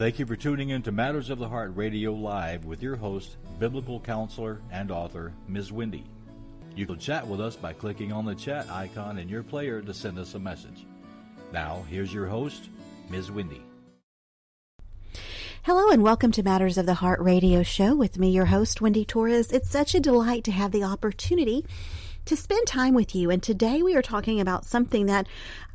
Thank you for tuning in to Matters of the Heart Radio Live with your host, biblical counselor and author, Ms. Wendy. You can chat with us by clicking on the chat icon in your player to send us a message. Now, here's your host, Ms. Wendy. Hello and welcome to Matters of the Heart Radio Show with me, your host, Wendy Torres. It's such a delight to have the opportunity to spend time with you. And today we are talking about something that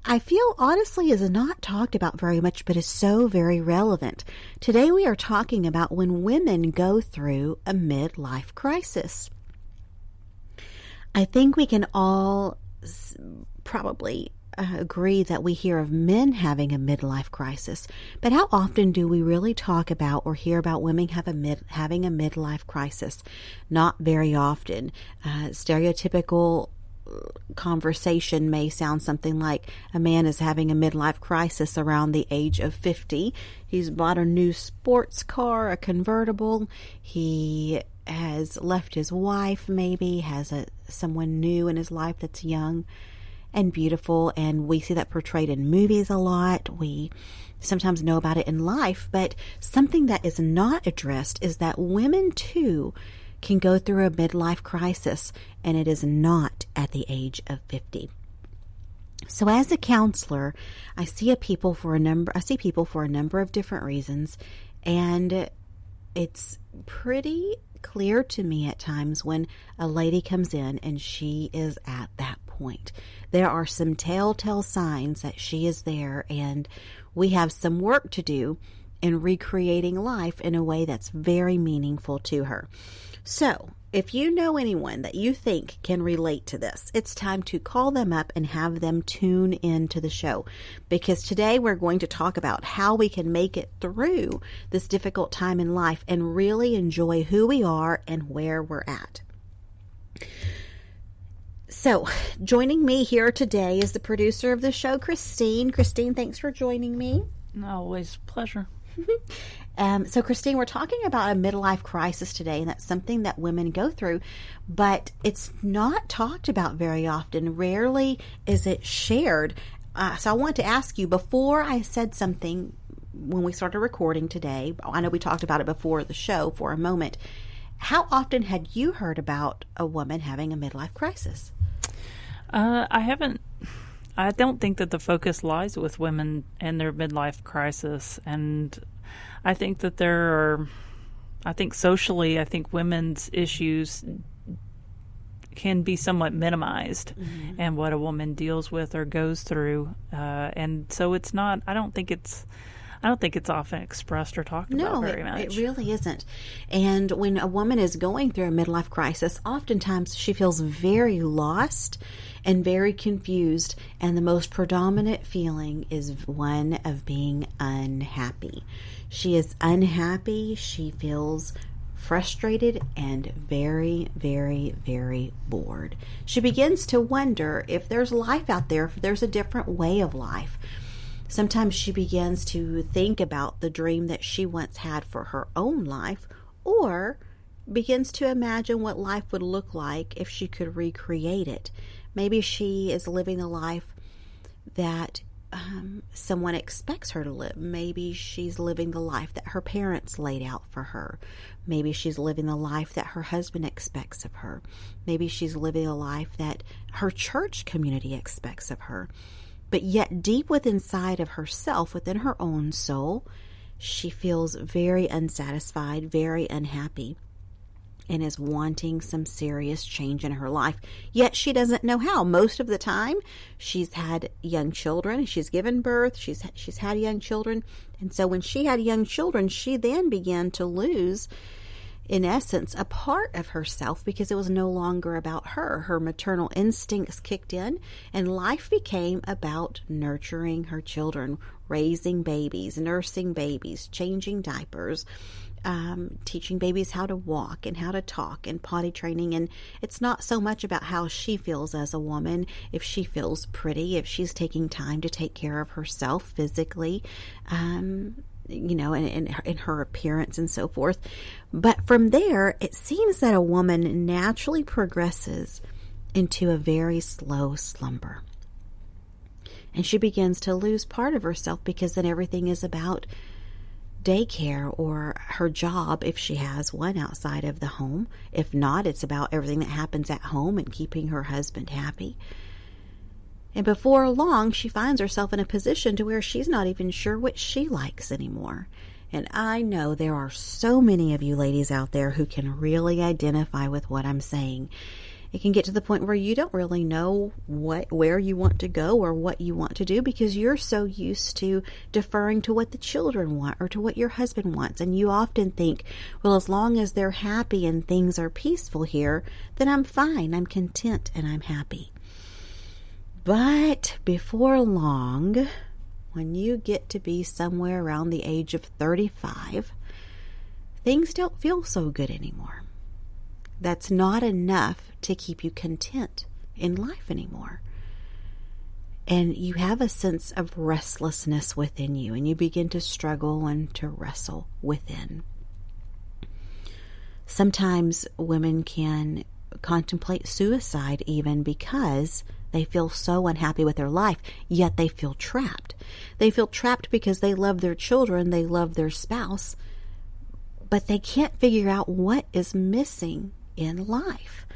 I feel honestly is not talked about very much, but is so very relevant. Today we are talking about when women go through a midlife crisis. I think we can all probably agree that we hear of men having a midlife crisis, but how often do we really talk about or hear about women having a midlife crisis? Not very often. Stereotypical conversation may sound something like a man is having a midlife crisis around the age of 50. He's bought a new sports car, a convertible. He has left his wife, maybe has someone new in his life that's young and beautiful, and we see that portrayed in movies a lot. We sometimes know about it in life, but something that is not addressed is that women too can go through a midlife crisis, and it is not at the age of 50. So as a counselor, I see people for a number of different reasons, and it's pretty clear to me at times when a lady comes in and she is at that point. There are some telltale signs that she is there, and we have some work to do in recreating life in a way that's very meaningful to her. So, if you know anyone that you think can relate to this, it's time to call them up and have them tune into the show, because today we're going to talk about how we can make it through this difficult time in life and really enjoy who we are and where we're at. So, joining me here today is the producer of the show, Christine. Christine, thanks for joining me. Always a pleasure. So, Christine, we're talking about a midlife crisis today, and that's something that women go through, but it's not talked about very often. Rarely is it shared. So I want to ask you, before I said something when we started recording today, I know we talked about it before the show for a moment, how often had you heard about a woman having a midlife crisis? I haven't. I don't think that the focus lies with women and their midlife crisis. And I think that socially, women's issues can be somewhat minimized, mm-hmm. and what a woman deals with or goes through. And so it's not, I don't think it's often expressed or talked about very much. It really isn't. And when a woman is going through a midlife crisis, oftentimes she feels very lost and very confused, and the most predominant feeling is one of being unhappy. She is unhappy, she feels frustrated, and very, very, very bored. She begins to wonder if there's life out there, if there's a different way of life. Sometimes she begins to think about the dream that she once had for her own life, or begins to imagine what life would look like if she could recreate it. Maybe she is living the life that someone expects her to live. Maybe she's living the life that her parents laid out for her. Maybe she's living the life that her husband expects of her. Maybe she's living a life that her church community expects of her. But yet deep within inside of herself, within her own soul, she feels very unsatisfied, very unhappy, and is wanting some serious change in her life. Yet she doesn't know how. Most of the time, she's had young children. She's given birth. She's had young children. And so when she had young children, she then began to lose, in essence, a part of herself, because it was no longer about her. Her maternal instincts kicked in, and life became about nurturing her children, raising babies, nursing babies, changing diapers, teaching babies how to walk and how to talk, and potty training. And it's not so much about how she feels as a woman, if she feels pretty, if she's taking time to take care of herself physically, in her appearance and so forth. But from there, it seems that a woman naturally progresses into a very slow slumber. And she begins to lose part of herself, because then everything is about daycare or her job, if she has one outside of the home. If not, it's about everything that happens at home and keeping her husband happy. And before long, she finds herself in a position to where she's not even sure what she likes anymore. And I know there are so many of you ladies out there who can really identify with what I'm saying. It can get to the point where you don't really know where you want to go or what you want to do, because you're so used to deferring to what the children want or to what your husband wants. And you often think, well, as long as they're happy and things are peaceful here, then I'm fine, I'm content, and I'm happy. But before long, when you get to be somewhere around the age of 35, things don't feel so good anymore. That's not enough to keep you content in life anymore. And you have a sense of restlessness within you, and you begin to struggle and to wrestle within. Sometimes women can contemplate suicide even because they feel so unhappy with their life, yet they feel trapped. They feel trapped because they love their children, they love their spouse, but they can't figure out what is missing in life.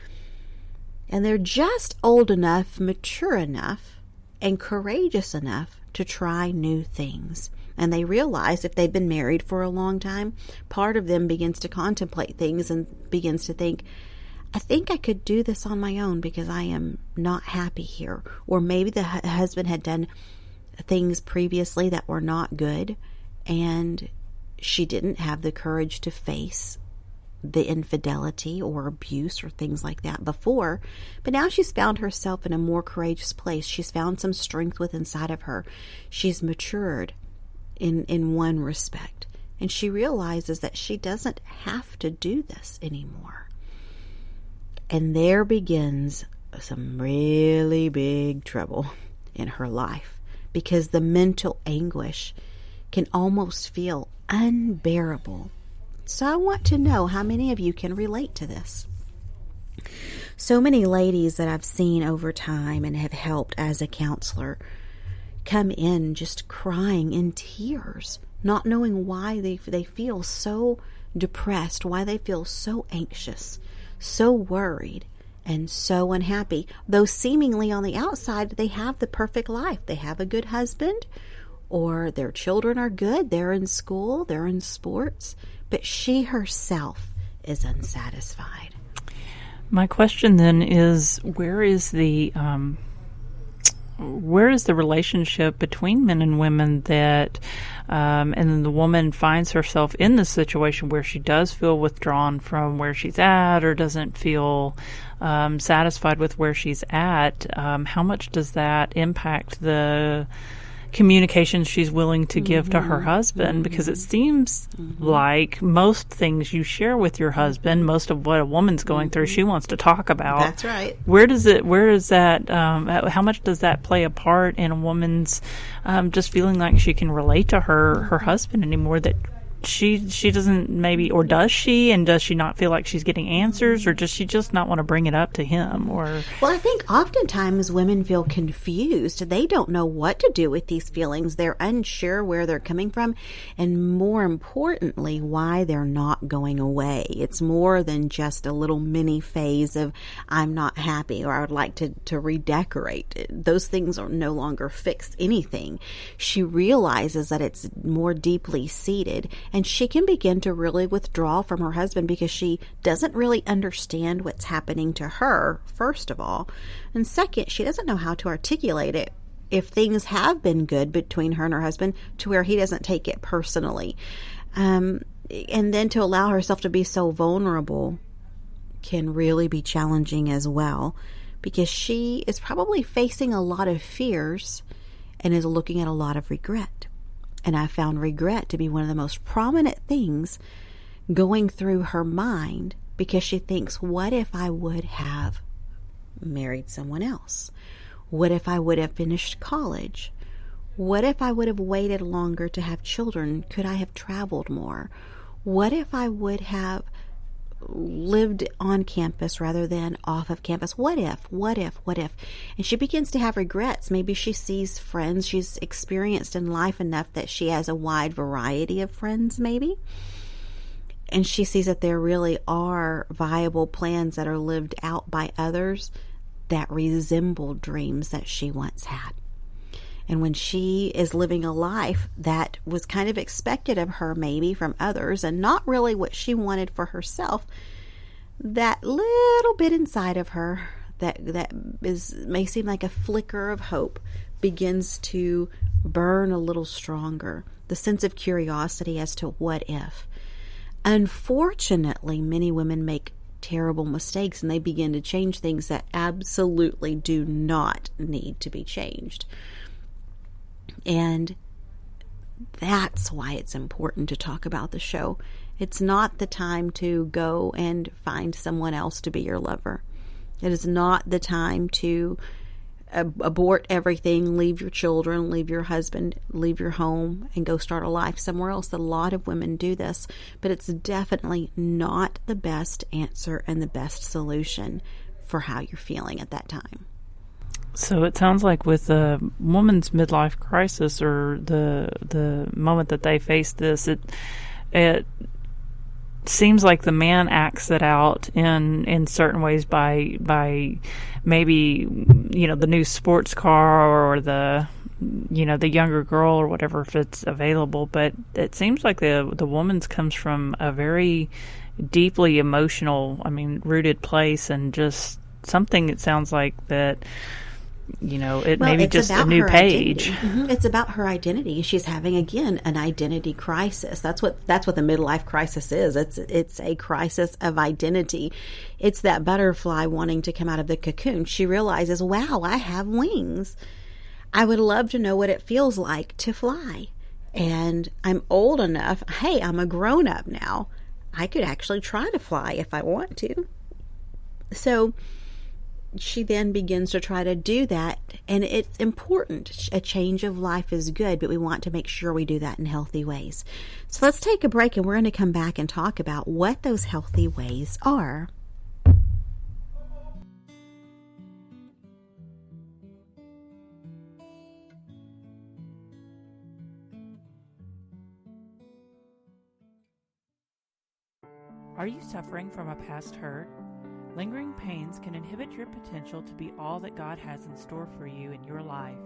And they're just old enough, mature enough, and courageous enough to try new things. And they realize if they've been married for a long time, part of them begins to contemplate things and begins to think, I think I could do this on my own because I am not happy here. Or maybe the husband had done things previously that were not good, and she didn't have the courage to face the infidelity or abuse or things like that before. But now she's found herself in a more courageous place. She's found some strength within inside of her. She's matured in one respect. And she realizes that she doesn't have to do this anymore. And there begins some really big trouble in her life, because the mental anguish can almost feel unbearable. So I want to know how many of you can relate to this. So many ladies that I've seen over time and have helped as a counselor come in just crying in tears, not knowing why they feel so depressed, why they feel so anxious, so worried, and so unhappy. Though seemingly on the outside they have the perfect life. They have a good husband, or their children are good, they're in school, they're in sports, but she herself is unsatisfied. My question then is, where is the relationship between men and women that, and then the woman finds herself in the situation where she does feel withdrawn from where she's at, or doesn't feel satisfied with where she's at? How much does that impact the communication she's willing to give to her husband? Because it seems like most things you share with your husband, most of what a woman's going through, she wants to talk about. That's right. Where is that, how much does that play a part in a woman's just feeling like she can relate to her husband anymore, that she doesn't maybe, or does she, and does she not feel like she's getting answers, or does she just not want to bring it up to him? Or well, I think oftentimes women feel confused. They don't know what to do with these feelings. They're unsure where they're coming from, and more importantly, why they're not going away. It's more than just a little mini phase of I'm not happy, or I would like to redecorate. Those things are no longer fix anything. She realizes that it's more deeply seated, and she can begin to really withdraw from her husband because she doesn't really understand what's happening to her, first of all. And second, she doesn't know how to articulate it if things have been good between her and her husband, to where he doesn't take it personally. And then to allow herself to be so vulnerable can really be challenging as well, because she is probably facing a lot of fears and is looking at a lot of regret. And I found regret to be one of the most prominent things going through her mind, because she thinks, what if I would have married someone else? What if I would have finished college? What if I would have waited longer to have children? Could I have traveled more? What if I would have lived on campus rather than off of campus? What if? And she begins to have regrets. Maybe she sees friends. She's experienced in life enough that she has a wide variety of friends, maybe. And she sees that there really are viable plans that are lived out by others that resemble dreams that she once had. And when she is living a life that was kind of expected of her, maybe from others, and not really what she wanted for herself, that little bit inside of her that may seem like a flicker of hope begins to burn a little stronger. The sense of curiosity as to what if. Unfortunately, many women make terrible mistakes and they begin to change things that absolutely do not need to be changed. And that's why it's important to talk about the show. It's not the time to go and find someone else to be your lover. It is not the time to abort everything, leave your children, leave your husband, leave your home, and go start a life somewhere else. A lot of women do this, but it's definitely not the best answer and the best solution for how you're feeling at that time. So it sounds like with a woman's midlife crisis, or the moment that they face this, it seems like the man acts it out in certain ways by maybe, the new sports car, or the younger girl, or whatever, if it's available. But it seems like the woman's comes from a very deeply emotional, rooted place, and just something, it sounds like that, maybe just a new page. It's about her identity. She's having, again, an identity crisis. That's what the midlife crisis is. It's a crisis of identity. It's that butterfly wanting to come out of the cocoon. She realizes, wow, I have wings. I would love to know what it feels like to fly. And I'm old enough. Hey, I'm a grown up now. I could actually try to fly if I want to. So she then begins to try to do that, and it's important. A change of life is good, but we want to make sure we do that in healthy ways. So let's take a break, and we're going to come back and talk about what those healthy ways are. Are you suffering from a past hurt? Lingering pains can inhibit your potential to be all that God has in store for you in your life.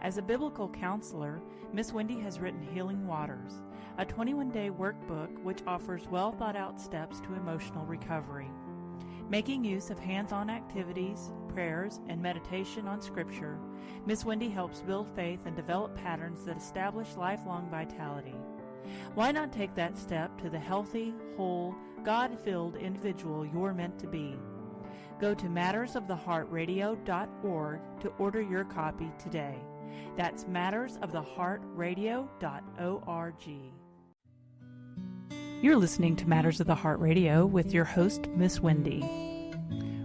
As a biblical counselor, Miss Wendy has written Healing Waters, a 21-day workbook which offers well-thought-out steps to emotional recovery. Making use of hands-on activities, prayers, and meditation on Scripture, Miss Wendy helps build faith and develop patterns that establish lifelong vitality. Why not take that step to the healthy, whole, God-filled individual you're meant to be? Go to mattersoftheheartradio.org to order your copy today. That's mattersoftheheartradio.org. You're listening to Matters of the Heart Radio with your host, Miss Wendy.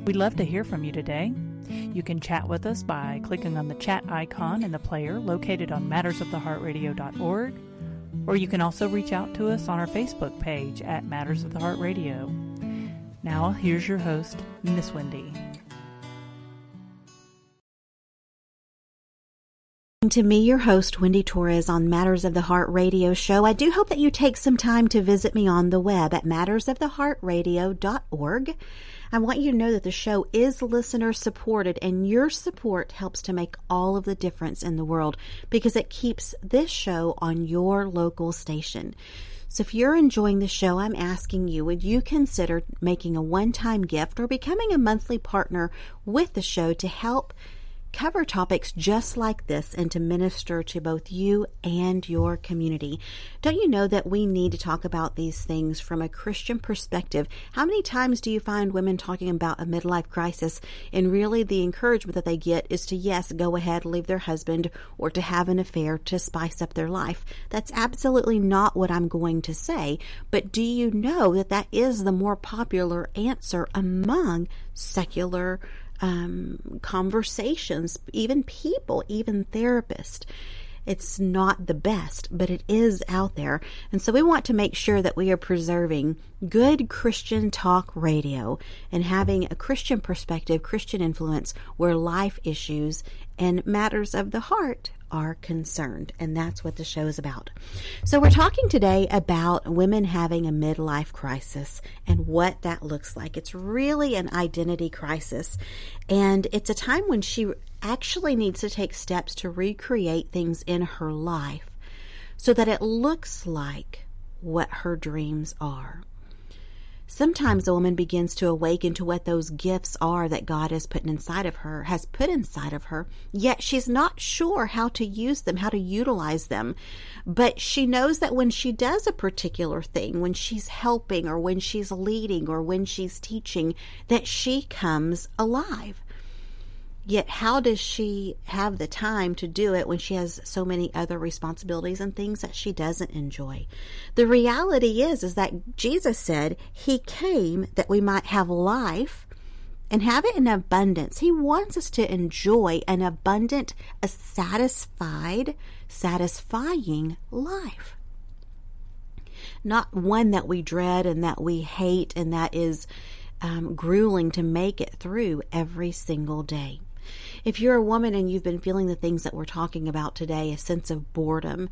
We'd love to hear from you today. You can chat with us by clicking on the chat icon in the player located on mattersoftheheartradio.org. Or you can also reach out to us on our Facebook page at Matters of the Heart Radio. Now, here's your host, Miss Wendy. To me, your host, Wendy Torres, on Matters of the Heart Radio show. I do hope that you take some time to visit me on the web at mattersoftheheartradio.org. I want you to know that the show is listener supported, and your support helps to make all of the difference in the world because it keeps this show on your local station. So if you're enjoying the show, I'm asking you, would you consider making a one-time gift or becoming a monthly partner with the show to help cover topics just like this and to minister to both you and your community? Don't you know that we need to talk about these things from a Christian perspective? How many times do you find women talking about a midlife crisis, and really the encouragement that they get is to, yes, go ahead, leave their husband, or to have an affair to spice up their life? That's absolutely not what I'm going to say, but do you know that that is the more popular answer among secular conversations, even people, even therapists? It's not the best, but it is out there. And so we want to make sure that we are preserving good Christian talk radio and having a Christian perspective, Christian influence, where life issues and matters of the heart are concerned. And that's what the show is about. So we're talking today about women having a midlife crisis and what that looks like. It's really an identity crisis. And it's a time when she actually needs to take steps to recreate things in her life so that it looks like what her dreams are. Sometimes a woman begins to awaken to what those gifts are that God has put inside of her, yet she's not sure how to use them, how to utilize them. But she knows that when she does a particular thing, when she's helping or when she's leading or when she's teaching, that she comes alive. Yet how does she have the time to do it when she has so many other responsibilities and things that she doesn't enjoy? The reality is that Jesus said he came that we might have life and have it in abundance. He wants us to enjoy an abundant, a satisfying life. Not one that we dread and that we hate and that is grueling to make it through every single day. If you're a woman and you've been feeling the things that we're talking about today, a sense of boredom,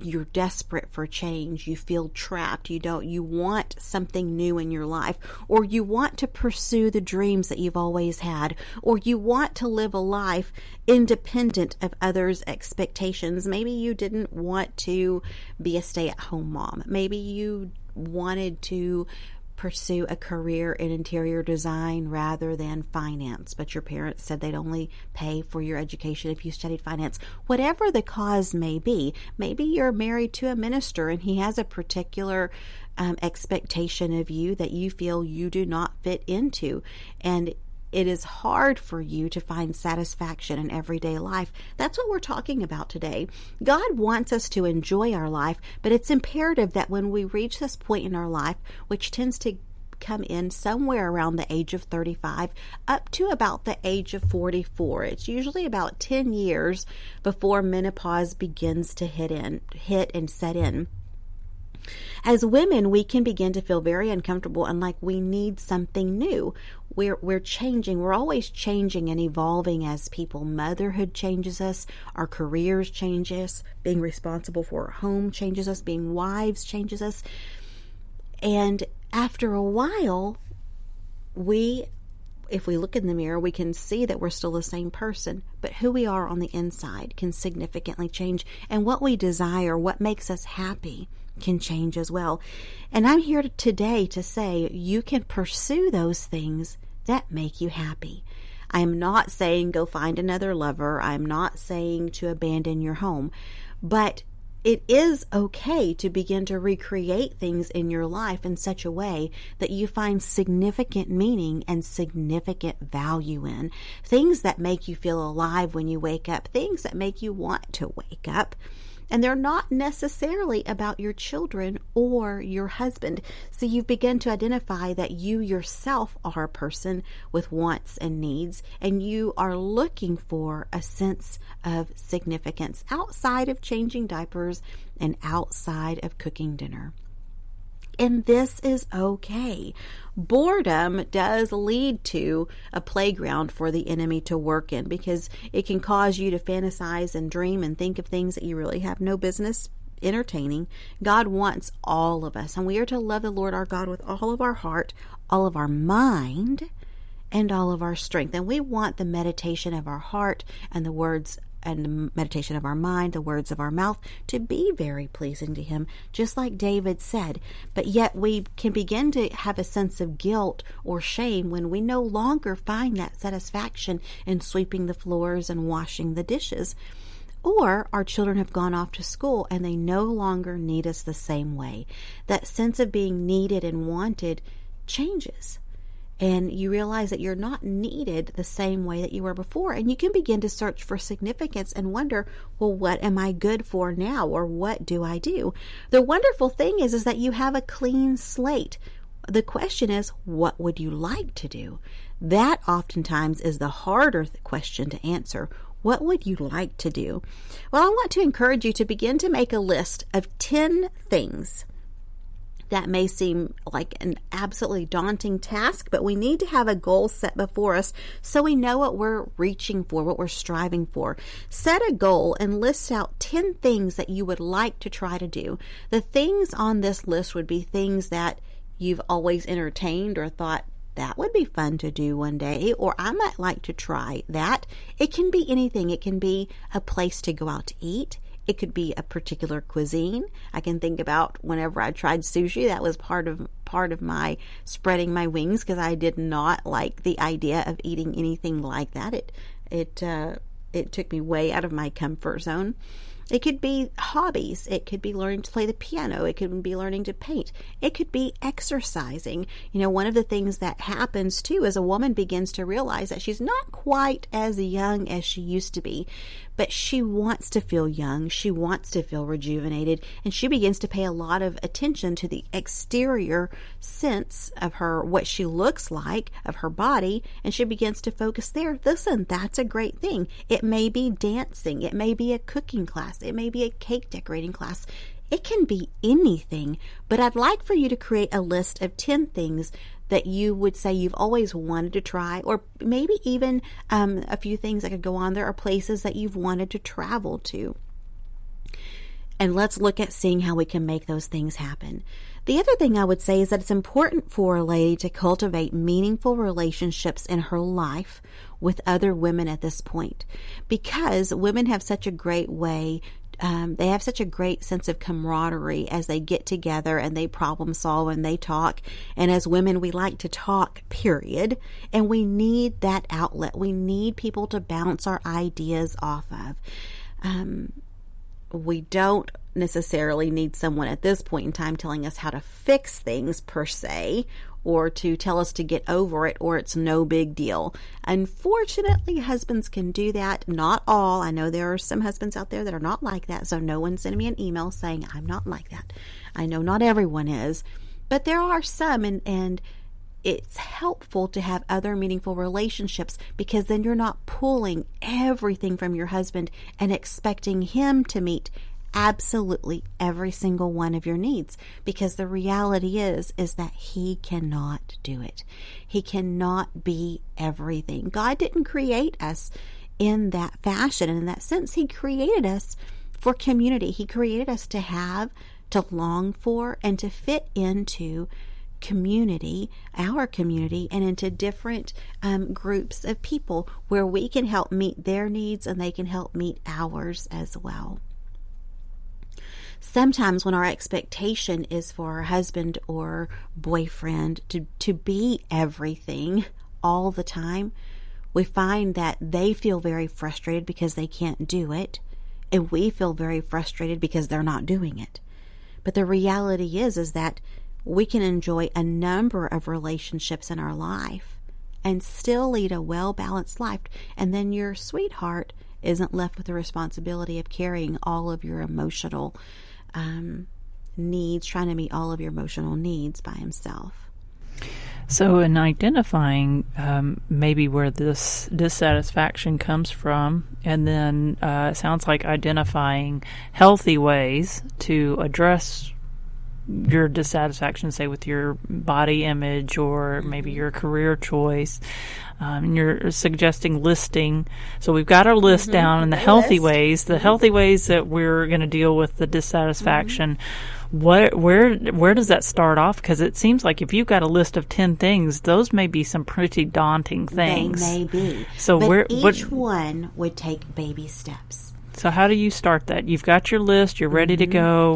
you're desperate for change, you feel trapped, you want something new in your life, or you want to pursue the dreams that you've always had, or you want to live a life independent of others' expectations. Maybe you didn't want to be a stay-at-home mom. Maybe you wanted to pursue a career in interior design rather than finance, but your parents said they'd only pay for your education if you studied finance. Whatever the cause may be, maybe you're married to a minister and he has a particular expectation of you that you feel you do not fit into, and it is hard for you to find satisfaction in everyday life. That's what we're talking about today. God wants us to enjoy our life, but it's imperative that when we reach this point in our life, which tends to come in somewhere around the age of 35 up to about the age of 44. It's usually about 10 years before menopause begins to hit and set in. As women, we can begin to feel very uncomfortable and like we need something new. We're changing. We're always changing and evolving as people. Motherhood changes us. Our careers change us. Being responsible for our home changes us. Being wives changes us. And after a while, if we look in the mirror, we can see that we're still the same person, but who we are on the inside can significantly change. And what we desire, what makes us happy, can change as well. And I'm here today to say you can pursue those things that make you happy. I am not saying go find another lover. I'm not saying to abandon your home, but it is okay to begin to recreate things in your life in such a way that you find significant meaning and significant value in. Things that make you feel alive when you wake up, things that make you want to wake up. And they're not necessarily about your children or your husband. So you've begun to identify that you yourself are a person with wants and needs, and you are looking for a sense of significance outside of changing diapers and outside of cooking dinner. And this is okay. Boredom does lead to a playground for the enemy to work in, because it can cause you to fantasize and dream and think of things that you really have no business entertaining. God wants all of us, and we are to love the Lord our God with all of our heart, all of our mind, and all of our strength. And we want the meditation of our heart and the words and the meditation of our mind, the words of our mouth, to be very pleasing to Him, just like David said. But yet we can begin to have a sense of guilt or shame when we no longer find that satisfaction in sweeping the floors and washing the dishes. Or our children have gone off to school and they no longer need us the same way. That sense of being needed and wanted changes. And you realize that you're not needed the same way that you were before. And you can begin to search for significance and wonder, well, what am I good for now? Or what do I do? The wonderful thing is that you have a clean slate. The question is, what would you like to do? That oftentimes is the harder question to answer. What would you like to do? Well, I want to encourage you to begin to make a list of 10 things. That may seem like an absolutely daunting task, but we need to have a goal set before us so we know what we're reaching for, what we're striving for. Set a goal and list out 10 things that you would like to try to do. The things on this list would be things that you've always entertained or thought, that would be fun to do one day, or I might like to try that. It can be anything. It can be a place to go out to eat. It could be a particular cuisine. I can think about whenever I tried sushi, that was part of my spreading my wings, because I did not like the idea of eating anything like that. It took me way out of my comfort zone. It could be hobbies. It could be learning to play the piano. It could be learning to paint. It could be exercising. One of the things that happens too is a woman begins to realize that she's not quite as young as she used to be, but she wants to feel young. She wants to feel rejuvenated, and she begins to pay a lot of attention to the exterior sense of her, what she looks like, of her body, and she begins to focus there. Listen, that's a great thing. It may be dancing. It may be a cooking class. It may be a cake decorating class. It can be anything, but I'd like for you to create a list of 10 things that you would say you've always wanted to try, or maybe even a few things that could go on there are places that you've wanted to travel to. And let's look at seeing how we can make those things happen. The other thing I would say is that it's important for a lady to cultivate meaningful relationships in her life with other women at this point, because women have such a great way. They have such a great sense of camaraderie as they get together and they problem solve and they talk. And as women, we like to talk, period. And we need that outlet. We need people to bounce our ideas off of. We don't necessarily need someone at this point in time telling us how to fix things per se, or to tell us to get over it, or it's no big deal. Unfortunately, husbands can do that. Not all. I know there are some husbands out there that are not like that, so no one send me an email saying I'm not like that. I know not everyone is, but there are some, and it's helpful to have other meaningful relationships, because then you're not pulling everything from your husband and expecting him to meet absolutely every single one of your needs, because the reality is that he cannot do it. He cannot be everything. God didn't create us in that fashion and in that sense. He created us for community. He created us to have, to long for, and to fit into community, our community, and into different groups of people where we can help meet their needs and they can help meet ours as well. Sometimes when our expectation is for our husband or boyfriend to be everything all the time, we find that they feel very frustrated because they can't do it, and we feel very frustrated because they're not doing it. But the reality is that we can enjoy a number of relationships in our life and still lead a well-balanced life, and then your sweetheart isn't left with the responsibility of carrying all of your emotional needs, trying to meet all of your emotional needs by himself. So in identifying maybe where this dissatisfaction comes from, and then it sounds like identifying healthy ways to address your dissatisfaction, say with your body image or maybe your career choice. And you're suggesting listing. So we've got our list down, and the healthy ways that we're going to deal with the dissatisfaction. Where does that start off? Because it seems like if you've got a list of 10 things, those may be some pretty daunting things. They may be. So but each one would take baby steps. So how do you start that? You've got your list. You're ready to go.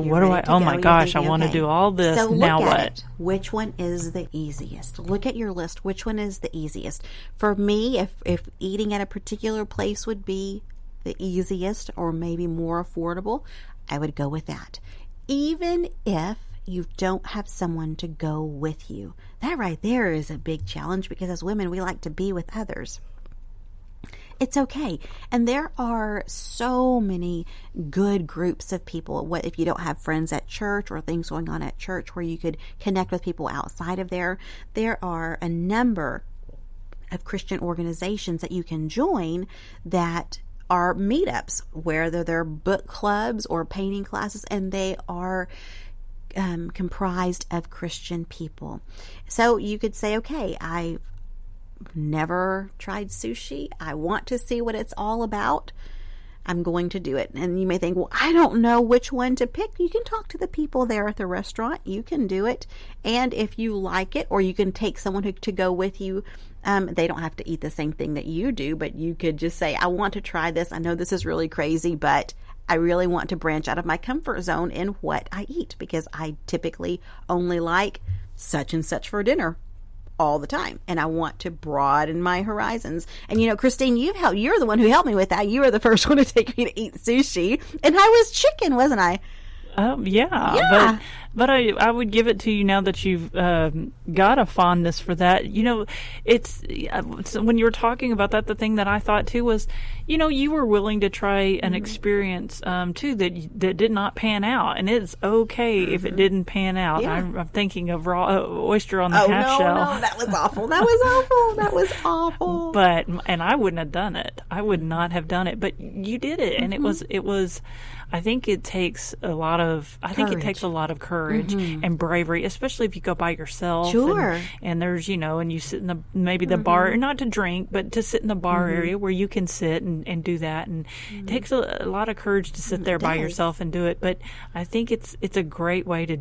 Oh my gosh, I want to do all this. So now look at what? It. Which one is the easiest? Look at your list. Which one is the easiest? For me, if eating at a particular place would be the easiest or maybe more affordable, I would go with that. Even if you don't have someone to go with you. That right there is a big challenge, because as women, we like to be with others. It's okay. And there are so many good groups of people. What if you don't have friends at church or things going on at church where you could connect with people outside of there? There are a number of Christian organizations that you can join that are meetups, whether they're book clubs or painting classes, and they are comprised of Christian people. So you could say, okay, I've never tried sushi. I want to see what it's all about. I'm going to do it. And you may think, well, I don't know which one to pick. You can talk to the people there at the restaurant. You can do it. And if you like it, or you can take someone to go with you. They don't have to eat the same thing that you do, but you could just say, I want to try this. I know this is really crazy, but I really want to branch out of my comfort zone in what I eat, because I typically only like such and such for dinner all the time, and I want to broaden my horizons. And you know, Christine, you're the one who helped me with that. You were the first one to take me to eat sushi, and I was chicken, wasn't I? Yeah. But I would give it to you now that you've got a fondness for that. You know, it's when you were talking about that, the thing that I thought too was, you know, you were willing to try an experience too that did not pan out, and it's okay if it didn't pan out. Yeah. I'm thinking of raw oyster on the half shell. No, that was awful. That was awful. But I wouldn't have done it. I would not have done it. But you did it, and it was. I think it takes a lot of courage and bravery, especially if you go by yourself. Sure. And there's, you know, and you sit in the bar, not to drink, but to sit in the bar area where you can sit and do that. And it takes a lot of courage to sit there by yourself and do it. But I think it's a great way to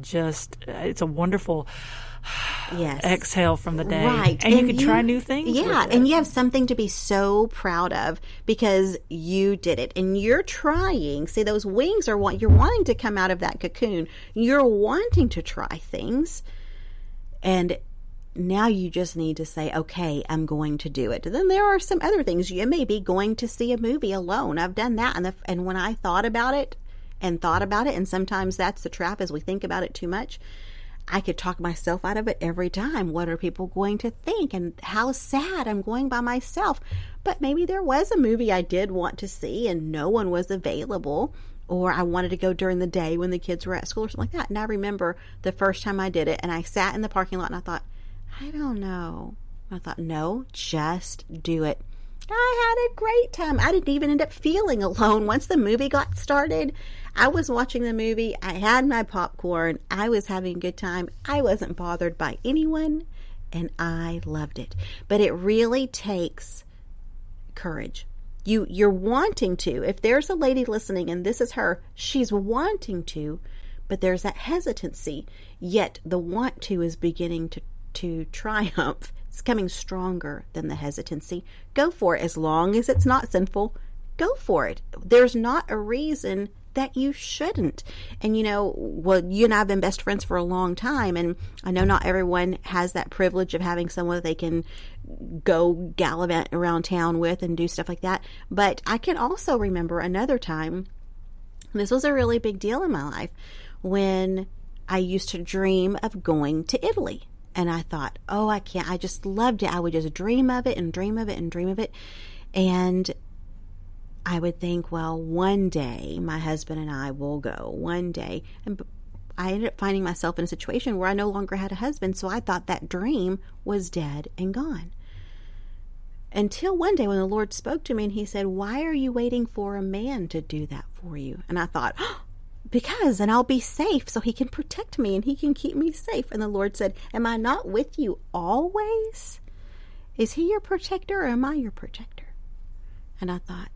it's a wonderful exhale from the day. Right. And you can try new things. Yeah. And you have something to be so proud of because you did it. And you're trying. See, those wings are what you're wanting to come out of that cocoon. You're wanting to try things. And now you just need to say, okay, I'm going to do it. Then there are some other things. You may be going to see a movie alone. I've done that. And when I thought about it, and sometimes that's the trap, as we think about it too much, I could talk myself out of it every time. What are people going to think? And how sad I'm going by myself. But maybe there was a movie I did want to see and no one was available. Or I wanted to go during the day when the kids were at school or something like that. And I remember the first time I did it, and I sat in the parking lot and I thought, I don't know. I thought, no, just do it. I had a great time. I didn't even end up feeling alone. Once the movie got started, I was watching the movie. I had my popcorn. I was having a good time. I wasn't bothered by anyone, and I loved it. But it really takes courage. You're wanting to. If there's a lady listening, and this is her, she's wanting to, but there's that hesitancy. Yet the want to is beginning to triumph. It's coming stronger than the hesitancy. Go for it. As long as it's not sinful, go for it. There's not a reason that you shouldn't. And you know, well, you and I have been best friends for a long time, and I know not everyone has that privilege of having someone that they can go gallivant around town with and do stuff like that. But I can also remember another time, this was a really big deal in my life, when I used to dream of going to Italy. And I thought, oh, I can't. I just loved it. I would just dream of it and dream of it and dream of it. And I would think, well, one day my husband and I will go. One day. And I ended up finding myself in a situation where I no longer had a husband. So I thought that dream was dead and gone. Until one day when the Lord spoke to me and he said, why are you waiting for a man to do that for you? And I thought, because, and I'll be safe so he can protect me and he can keep me safe. And the Lord said, am I not with you always? Is he your protector or am I your protector? And I thought,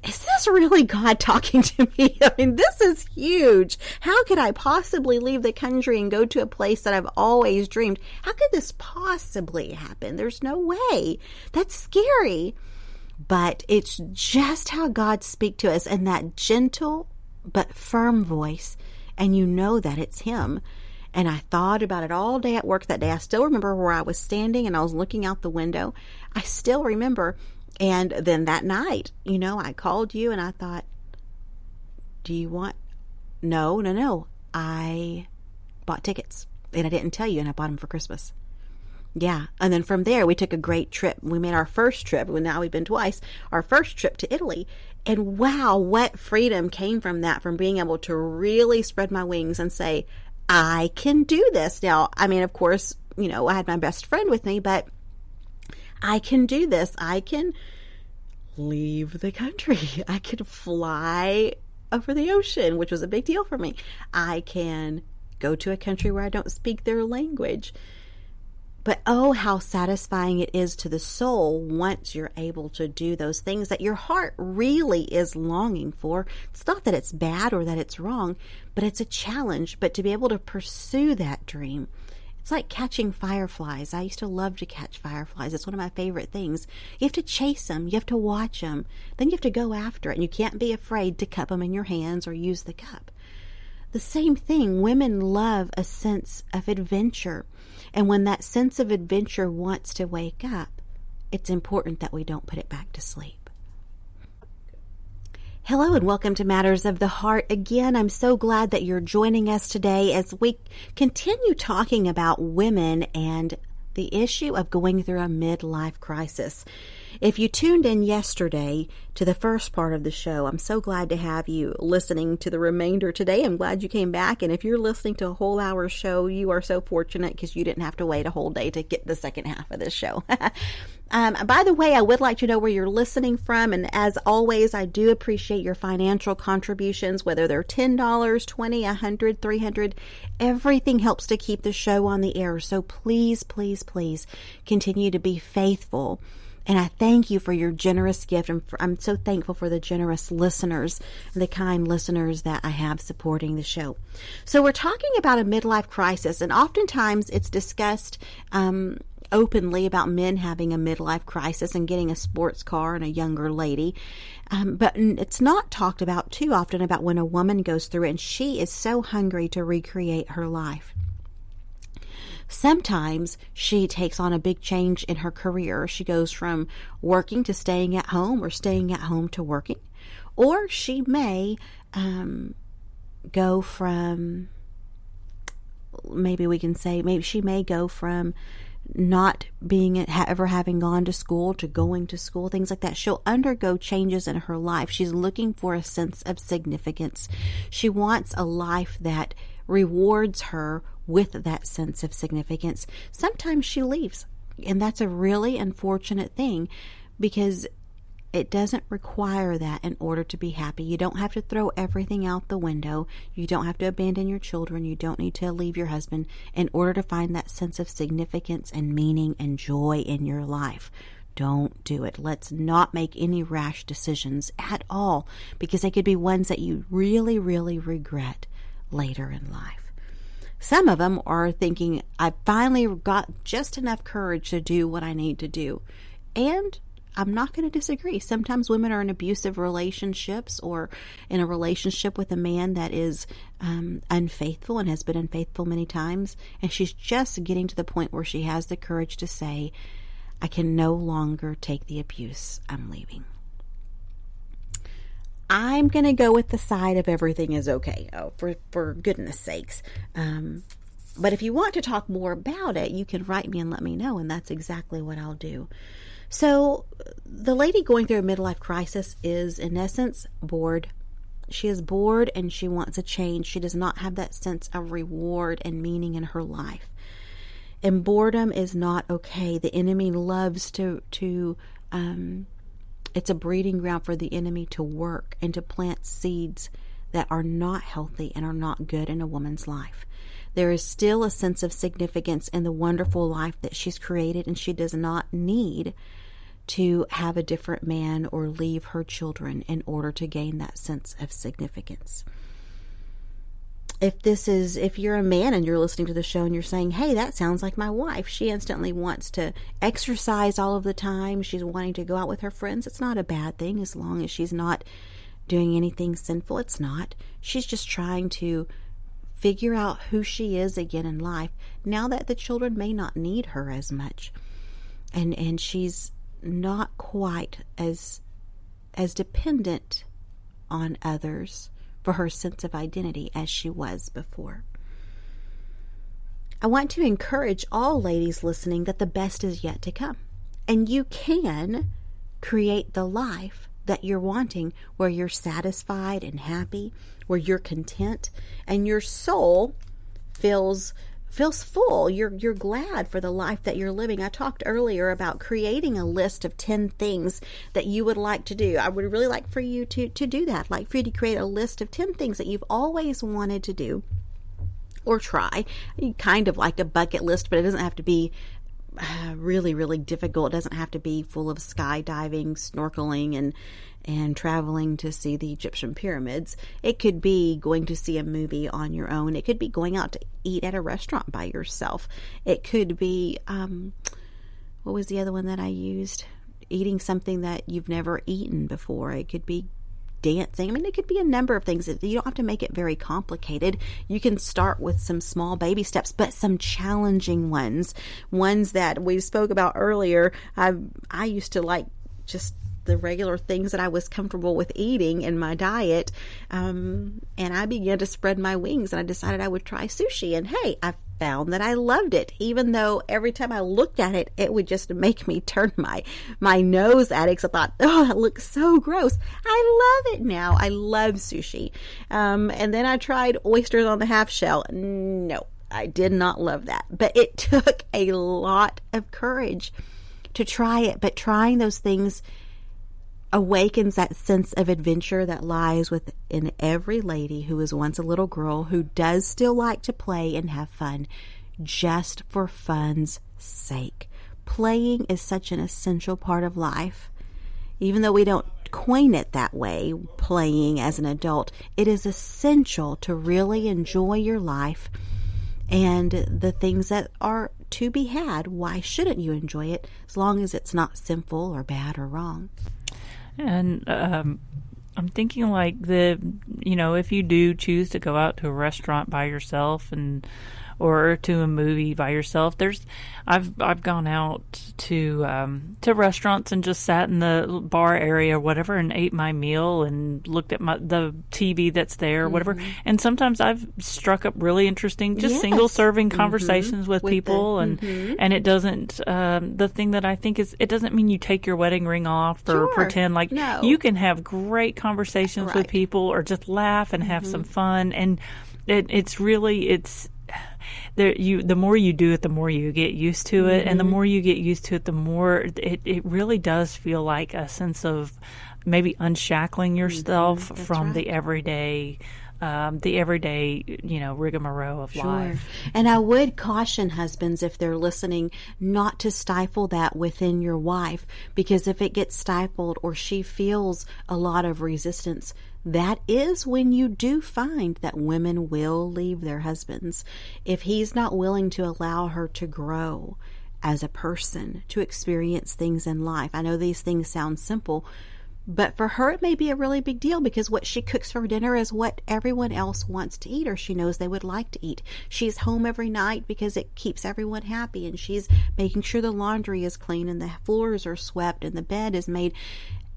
is this really God talking to me? I mean, this is huge. How could I possibly leave the country and go to a place that I've always dreamed? How could this possibly happen? There's no way. That's scary. But it's just how God speaks to us in that gentle but firm voice. And you know that it's him. And I thought about it all day at work that day. I still remember where I was standing and I was looking out the window. I still remember. And then that night, you know, I called you and I thought, do you want? No. I bought tickets and I didn't tell you, and I bought them for Christmas. Yeah. And then from there, we took a great trip. We made our first trip. Now we've been twice. Our first trip to Italy. And wow, what freedom came from that, from being able to really spread my wings and say, I can do this. Now, I mean, of course, you know, I had my best friend with me, but I can do this. I can leave the country. I could fly over the ocean, which was a big deal for me. I can go to a country where I don't speak their language. But oh, how satisfying it is to the soul once you're able to do those things that your heart really is longing for. It's not that it's bad or that it's wrong, but it's a challenge. But to be able to pursue that dream, it's like catching fireflies. I used to love to catch fireflies. It's one of my favorite things. You have to chase them. You have to watch them. Then you have to go after it. And you can't be afraid to cup them in your hands or use the cup. The same thing, women love a sense of adventure. And when that sense of adventure wants to wake up, it's important that we don't put it back to sleep. Hello and welcome to Matters of the Heart. Again, I'm so glad that you're joining us today as we continue talking about women and the issue of going through a midlife crisis. If you tuned in yesterday to the first part of the show, I'm so glad to have you listening to the remainder today. I'm glad you came back. And if you're listening to a whole hour show, you are so fortunate because you didn't have to wait a whole day to get the second half of this show. By the way, I would like to know where you're listening from. And as always, I do appreciate your financial contributions, whether they're $10, $20, $100, $300. Everything helps to keep the show on the air. So please, please, please continue to be faithful. And I thank you for your generous gift. And I'm so thankful for the generous listeners, the kind listeners that I have supporting the show. So we're talking about a midlife crisis, and oftentimes it's discussed openly about men having a midlife crisis and getting a sports car and a younger lady. But it's not talked about too often about when a woman goes through it and she is so hungry to recreate her life. Sometimes she takes on a big change in her career. She goes from working to staying at home or staying at home to working. Or she may go from, maybe she may go from not ever having gone to school to going to school, things like that. She'll undergo changes in her life. She's looking for a sense of significance. She wants a life that rewards her with that sense of significance. Sometimes she leaves, and that's a really unfortunate thing because it doesn't require that in order to be happy. You don't have to throw everything out the window. You don't have to abandon your children. You don't need to leave your husband in order to find that sense of significance and meaning and joy in your life. Don't do it. Let's not make any rash decisions at all because they could be ones that you really, really regret later in life. Some of them are thinking, I finally got just enough courage to do what I need to do. And I'm not going to disagree. Sometimes women are in abusive relationships or in a relationship with a man that is unfaithful and has been unfaithful many times. And she's just getting to the point where she has the courage to say, I can no longer take the abuse. I'm leaving. I'm going to go with the side of everything is okay. Oh, for goodness sakes. But if you want to talk more about it, you can write me and let me know, and that's exactly what I'll do. So the lady going through a midlife crisis is, in essence, bored. She is bored and she wants a change. She does not have that sense of reward and meaning in her life. And boredom is not okay. The enemy loves it's a breeding ground for the enemy to work and to plant seeds that are not healthy and are not good in a woman's life. There is still a sense of significance in the wonderful life that she's created, and she does not need to have a different man or leave her children in order to gain that sense of significance. If you're a man and you're listening to the show and you're saying, hey, that sounds like my wife. She instantly wants to exercise all of the time. She's wanting to go out with her friends. It's not a bad thing as long as she's not doing anything sinful. It's not. She's just trying to figure out who she is again in life now that the children may not need her as much. And she's not quite as dependent on others for her sense of identity as she was before. I want to encourage all ladies listening that the best is yet to come. And you can create the life that you're wanting where you're satisfied and happy, where you're content, and your soul feels feels full. You're glad for the life that you're living. I talked earlier about creating a list of 10 things that you would like to do. I would really like for you to do that. Like for you to create a list of 10 things that you've always wanted to do or try. Kind of like a bucket list, but it doesn't have to be really, really difficult. It doesn't have to be full of skydiving, snorkeling, and traveling to see the Egyptian pyramids. It could be going to see a movie on your own. It could be going out to eat at a restaurant by yourself. It could be, what was the other one that I used? Eating something that you've never eaten before. It could be dancing. I mean, it could be a number of things. You don't have to make it very complicated. You can start with some small baby steps, but some challenging ones that we spoke about earlier. I used to like just the regular things that I was comfortable with eating in my diet. And I began to spread my wings, and I decided I would try sushi. And hey, I found that I loved it, even though every time I looked at it, it would just make me turn my nose at it, because I thought, oh, it looks so gross. I love it now. I love sushi. And then I tried oysters on the half shell. No, I did not love that. But it took a lot of courage to try it. But trying those things awakens that sense of adventure that lies within every lady who was once a little girl who does still like to play and have fun, just for fun's sake. Playing is such an essential part of life. Even though we don't coin it that way, playing as an adult, it is essential to really enjoy your life and the things that are to be had. Why shouldn't you enjoy it as long as it's not sinful or bad or wrong? And I'm thinking like if you do choose to go out to a restaurant by yourself or to a movie by yourself, I've gone out to restaurants and just sat in the bar area or whatever and ate my meal and looked at the TV that's there or whatever. And sometimes I've struck up really interesting, just single serving conversations with people, and it doesn't. The thing that I think is, it doesn't mean you take your wedding ring off or pretend like you can have great conversations with people or just laugh and have some fun, and it's the more you do it, the more you get used to it, and the more you get used to it, the more it really does feel like a sense of maybe unshackling yourself from the everyday rigmarole of life. And I would caution husbands, if they're listening, not to stifle that within your wife, because if it gets stifled or she feels a lot of resistance, that is when you do find that women will leave their husbands. If he's not willing to allow her to grow as a person, to experience things in life. I know these things sound simple, but for her it may be a really big deal, because what she cooks for dinner is what everyone else wants to eat, or she knows they would like to eat. She's home every night because it keeps everyone happy, and she's making sure the laundry is clean and the floors are swept and the bed is made.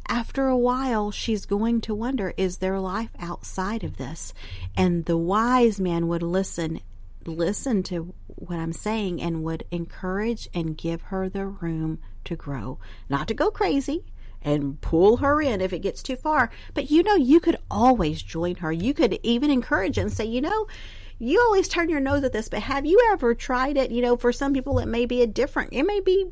After a while, she's going to wonder, is there life outside of this? And the wise man would listen to what I'm saying and would encourage and give her the room to grow, not to go crazy and pull her in if it gets too far. But you could always join her. You could even encourage and say, you always turn your nose at this, but have you ever tried it? For some people, it may be it may be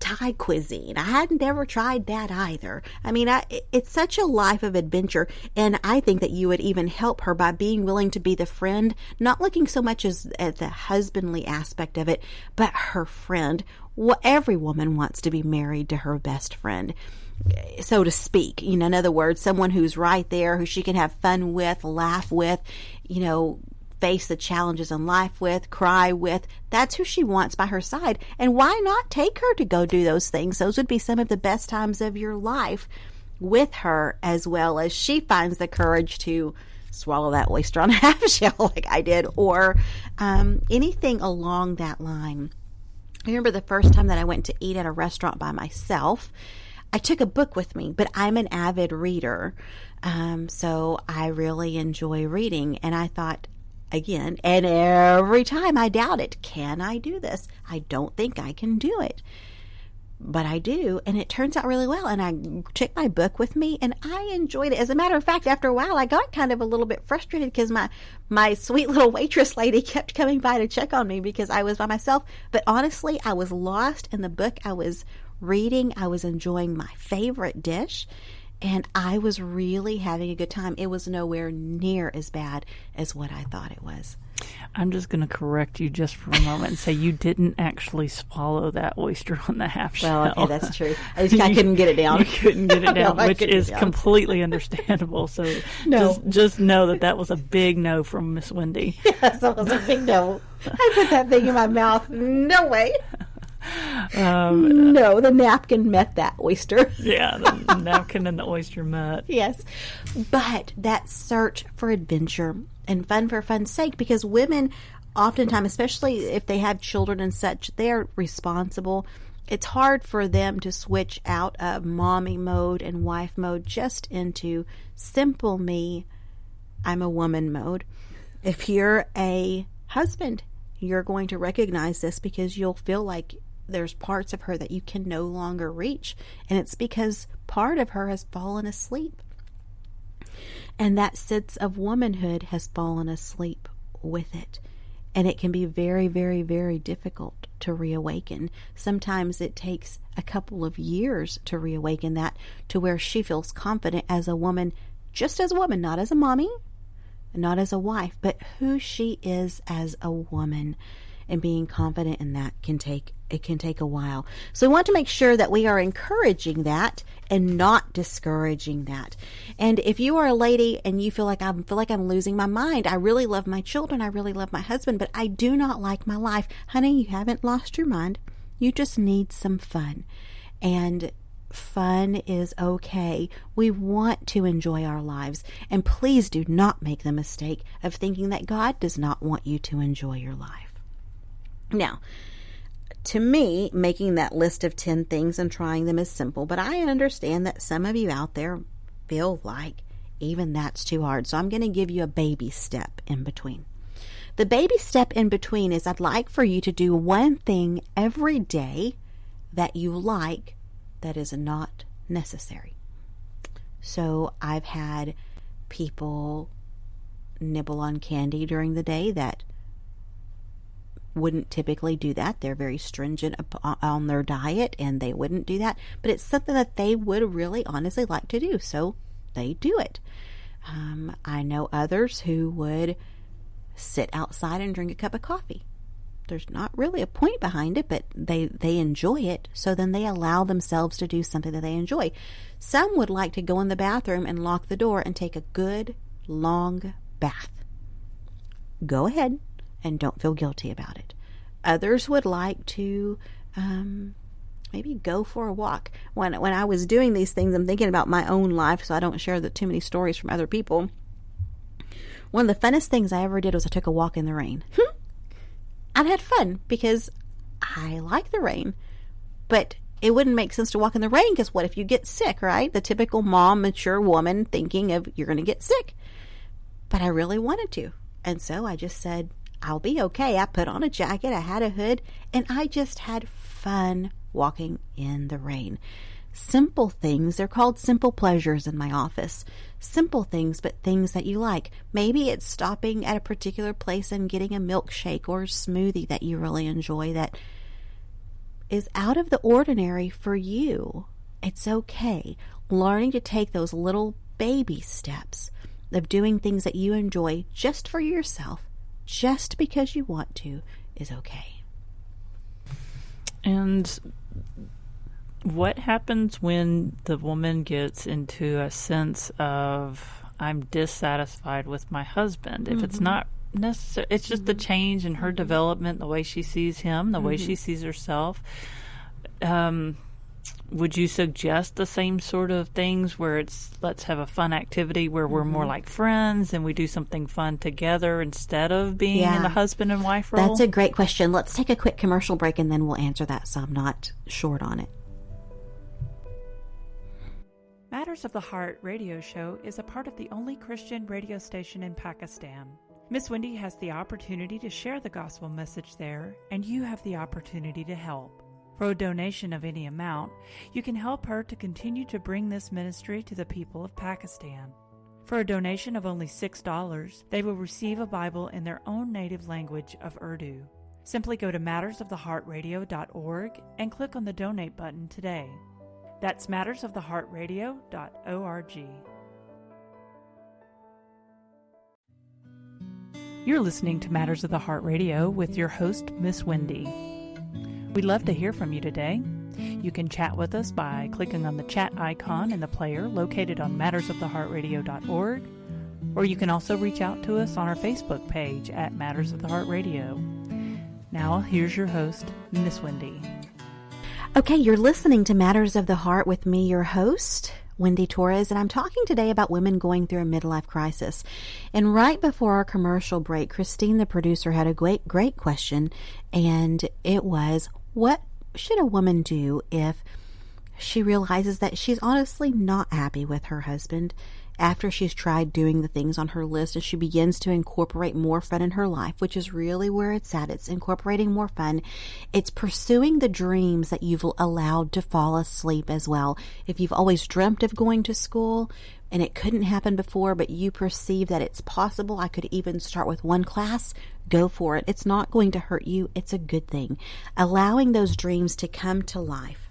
Thai cuisine. I hadn't ever tried that either. I mean, it's such a life of adventure, and I think that you would even help her by being willing to be the friend, not looking so much at the husbandly aspect of it, but her friend. Every woman wants to be married to her best friend, so to speak. In other words, someone who's right there, who she can have fun with, laugh with, face the challenges in life with, cry with. That's who she wants by her side. And why not take her to go do those things? Those would be some of the best times of your life with her, as well as she finds the courage to swallow that oyster on a half shell like I did, or anything along that line. I remember the first time that I went to eat at a restaurant by myself, I took a book with me, but I'm an avid reader. So I really enjoy reading. And I thought, again, and every time I doubt it, can I do this? I don't think I can do it. but I do, and it turns out really well. And I took my book with me, and I enjoyed it. As a matter of fact, after a while, I got kind of a little bit frustrated because my sweet little waitress lady kept coming by to check on me because I was by myself. But honestly, I was lost in the book I was reading. I was enjoying my favorite dish, and I was really having a good time. It was nowhere near as bad as what I thought it was. I'm just going to correct you just for a moment and say you didn't actually swallow that oyster on the half shell. Well, okay, that's true. I couldn't get it down. You couldn't get it down, No, which is completely understandable. So just know that was a big no from Miss Wendy. Yes, that was a big no. I put that thing in my mouth. No way. No, the napkin met that oyster. Yeah, the napkin and the oyster met. Yes. But that search for adventure and fun for fun's sake, because women oftentimes, especially if they have children and such, they're responsible. It's hard for them to switch out of mommy mode and wife mode just into simple me, I'm a woman mode. If you're a husband, you're going to recognize this because you'll feel like there's parts of her that you can no longer reach. And it's because part of her has fallen asleep. And that sense of womanhood has fallen asleep with it. And it can be very, very, very difficult to reawaken. Sometimes it takes a couple of years to reawaken that to where she feels confident as a woman, just as a woman, not as a mommy, not as a wife, but who she is as a woman. And being confident in that can take a while. So we want to make sure that we are encouraging that and not discouraging that. And if you are a lady and you feel like I'm losing my mind, I really love my children, I really love my husband, but I do not like my life. Honey, you haven't lost your mind. You just need some fun. And fun is okay. We want to enjoy our lives. And please do not make the mistake of thinking that God does not want you to enjoy your life. Now, to me, making that list of 10 things and trying them is simple, but I understand that some of you out there feel like even that's too hard. So I'm going to give you a baby step in between. The baby step in between is I'd like for you to do one thing every day that you like that is not necessary. So I've had people nibble on candy during the day that wouldn't typically do that. They're very stringent on their diet and they wouldn't do that, but it's something that they would really honestly like to do, so they do it. I know others who would sit outside and drink a cup of coffee. There's not really a point behind it, but they enjoy it, so then they allow themselves to do something that they enjoy. Some would like to go in the bathroom and lock the door and take a good long bath. Go ahead. And don't feel guilty about it. Others would like to maybe go for a walk. When I was doing these things, I'm thinking about my own life so I don't share too many stories from other people. One of the funnest things I ever did was I took a walk in the rain. I'd had fun because I like the rain. But it wouldn't make sense to walk in the rain because what if you get sick, right? The typical mom, mature woman thinking of you're going to get sick. But I really wanted to. And so I just said, I'll be okay. I put on a jacket, I had a hood, and I just had fun walking in the rain. Simple things, they're called simple pleasures in my office. Simple things, but things that you like. Maybe it's stopping at a particular place and getting a milkshake or a smoothie that you really enjoy that is out of the ordinary for you. It's okay. Learning to take those little baby steps of doing things that you enjoy just for yourself, just because you want to, is okay. And what happens when the woman gets into a sense of, I'm dissatisfied with my husband? If it's not necessary, it's just the change in her development, the way she sees him, the way she sees herself. Would you suggest the same sort of things where it's, let's have a fun activity where we're more like friends and we do something fun together instead of being in the husband and wife role? That's a great question. Let's take a quick commercial break and then we'll answer that so I'm not short on it. Matters of the Heart radio show is a part of the only Christian radio station in Pakistan. Miss Wendy has the opportunity to share the gospel message there, and you have the opportunity to help. For a donation of any amount, you can help her to continue to bring this ministry to the people of Pakistan. For a donation of only $6, they will receive a Bible in their own native language of Urdu. Simply go to mattersoftheheartradio.org and click on the donate button today. That's mattersoftheheartradio.org. You're listening to Matters of the Heart Radio with your host, Miss Wendy. We'd love to hear from you today. You can chat with us by clicking on the chat icon in the player located on mattersoftheheartradio.org, or you can also reach out to us on our Facebook page at Matters of the Heart Radio. Now, here's your host, Miss Wendy. Okay, you're listening to Matters of the Heart with me, your host, Wendy Torres, and I'm talking today about women going through a midlife crisis. And right before our commercial break, Christine, the producer, had a great question, and it was, what should a woman do if she realizes that she's honestly not happy with her husband after she's tried doing the things on her list and she begins to incorporate more fun in her life, which is really where it's at. It's incorporating more fun. It's pursuing the dreams that you've allowed to fall asleep as well. If you've always dreamt of going to school and it couldn't happen before, but you perceive that it's possible, I could even start with one class, go for it. It's not going to hurt you. It's a good thing. Allowing those dreams to come to life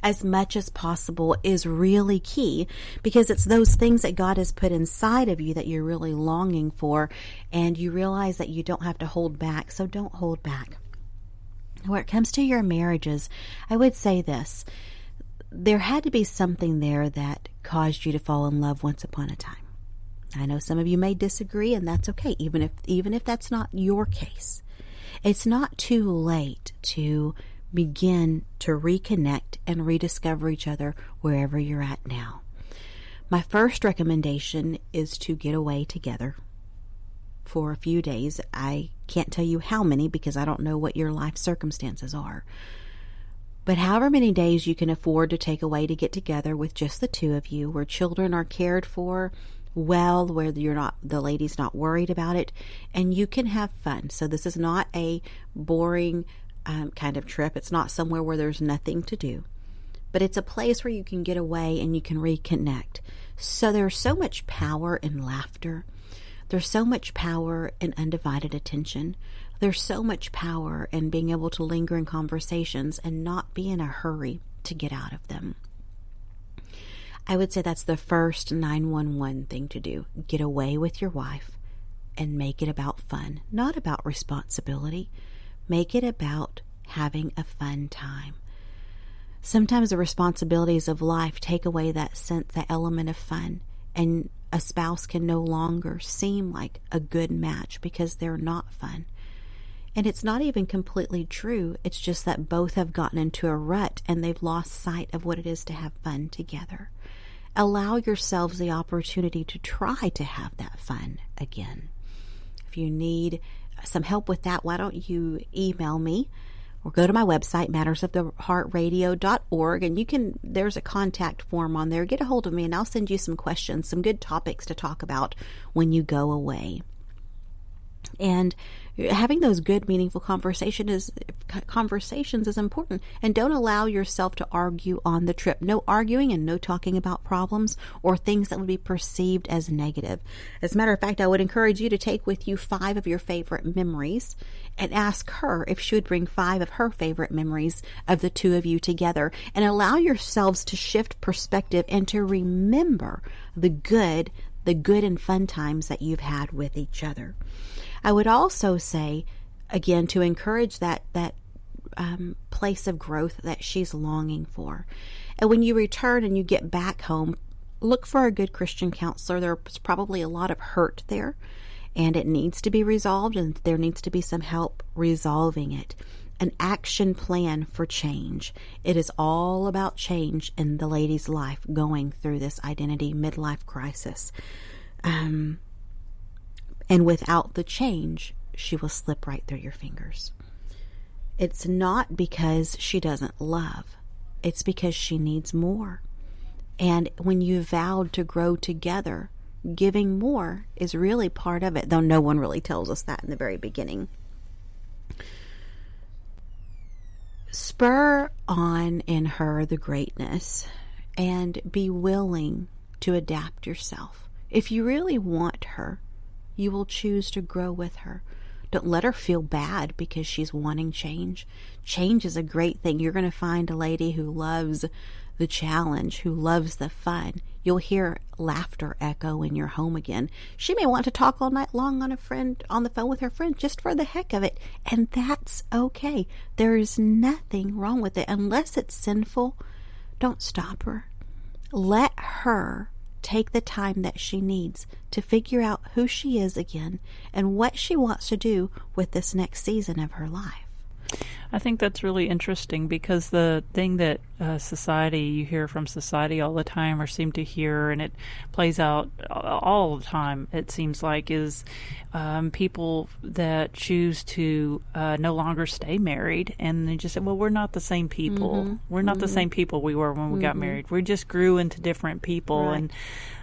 as much as possible is really key, because it's those things that God has put inside of you that you're really longing for, and you realize that you don't have to hold back, so don't hold back. When it comes to your marriages, I would say this. There had to be something there that caused you to fall in love once upon a time. I know some of you may disagree, and that's okay, even if that's not your case. It's not too late to begin to reconnect and rediscover each other wherever you're at now. My first recommendation is to get away together for a few days. I can't tell you how many because I don't know what your life circumstances are. But however many days you can afford to take away to get together with just the two of you, where children are cared for well, where the lady's not worried about it, and you can have fun. So this is not a boring kind of trip. It's not somewhere where there's nothing to do, but it's a place where you can get away and you can reconnect. So there's so much power in laughter. There's so much power in undivided attention. There's so much power in being able to linger in conversations and not be in a hurry to get out of them. I would say that's the first 911 thing to do. Get away with your wife and make it about fun, not about responsibility. Make it about having a fun time. Sometimes the responsibilities of life take away that sense, that element of fun, and a spouse can no longer seem like a good match because they're not fun. And it's not even completely true. It's just that both have gotten into a rut and they've lost sight of what it is to have fun together. Allow yourselves the opportunity to try to have that fun again. If you need some help with that, why don't you email me or go to my website, mattersoftheheartradio.org, and there's a contact form on there. Get a hold of me and I'll send you some questions, some good topics to talk about when you go away. And having those good, meaningful conversations is important. And don't allow yourself to argue on the trip. No arguing and no talking about problems or things that would be perceived as negative. As a matter of fact, I would encourage you to take with you 5 of your favorite memories and ask her if she would bring 5 of her favorite memories of the two of you together, and allow yourselves to shift perspective and to remember the good and fun times that you've had with each other. I would also say, again, to encourage that place of growth that she's longing for. And when you return and you get back home, look for a good Christian counselor. There's probably a lot of hurt there, and it needs to be resolved, and there needs to be some help resolving it. An action plan for change. It is all about change in the lady's life going through this identity midlife crisis. And without the change, she will slip right through your fingers. It's not because she doesn't love. It's because she needs more. And when you vowed to grow together, giving more is really part of it, though no one really tells us that in the very beginning. spur on in her the greatness and be willing to adapt yourself. If you really want her, you will choose to grow with her. Don't let her feel bad because she's wanting change. Change is a great thing. You're going to find a lady who loves the challenge, who loves the fun. You'll hear laughter echo in your home again. She may want to talk all night long on the phone with her friend just for the heck of it, and that's okay. There is nothing wrong with it. Unless it's sinful, don't stop her. Let her take the time that she needs to figure out who she is again and what she wants to do with this next season of her life. I think that's really interesting, because the thing that you hear from society all the time, or seem to hear, and it plays out all the time, it seems like, is people that choose to no longer stay married, and they just say, well, we're not the same people. Mm-hmm. We're not the same people we were when we got married. We just grew into different people. Right. And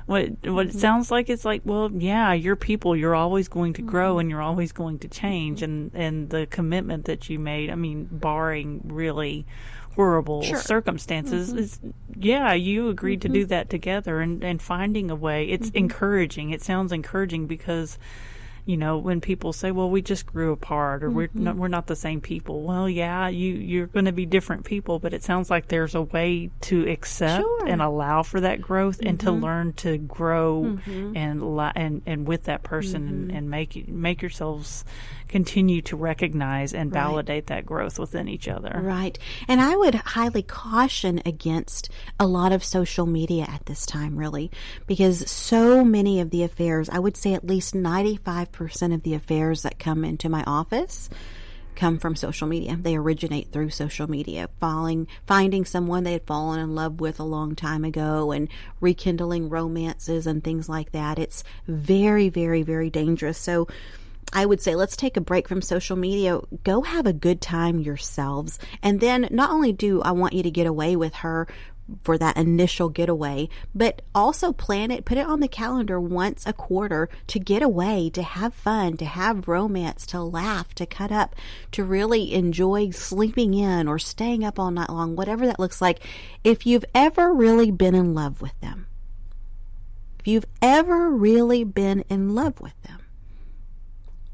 what it sounds like, it's like, well, yeah, you're people. You're always going to grow, and you're always going to change. And the commitment that you made, I mean, barring really horrible circumstances, is, yeah, you agreed to do that together, and finding a way. It's encouraging. It sounds encouraging, because, you know, when people say, well, we just grew apart, or we're not the same people. Well, yeah, you're going to be different people, but it sounds like there's a way to accept and allow for that growth, and to learn to grow and with that person, and make yourselves continue to recognize and validate that growth within each other. Right. And I would highly caution against a lot of social media at this time, really, because so many of the affairs, I would say at least 95% of the affairs that come into my office come from social media. They originate through social media, finding someone they had fallen in love with a long time ago, and rekindling romances and things like that. It's very, very, very dangerous. So I would say, let's take a break from social media. Go have a good time yourselves. And then not only do I want you to get away with her for that initial getaway, but also plan it, put it on the calendar once a quarter to get away, to have fun, to have romance, to laugh, to cut up, to really enjoy sleeping in or staying up all night long, whatever that looks like. If you've ever really been in love with them,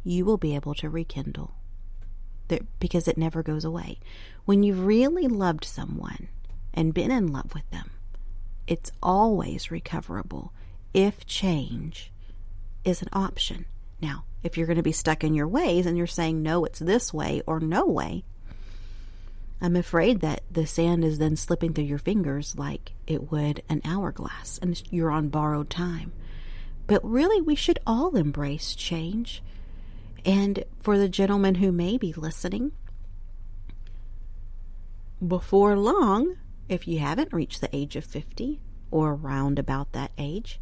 you will be able to rekindle, because it never goes away. When you've really loved someone and been in love with them, it's always recoverable if change is an option. Now, if you're going to be stuck in your ways and you're saying, no, it's this way or no way, I'm afraid that the sand is then slipping through your fingers like it would an hourglass, and you're on borrowed time. But really, we should all embrace change. And for the gentleman who may be listening, before long, if you haven't reached the age of 50 or around about that age,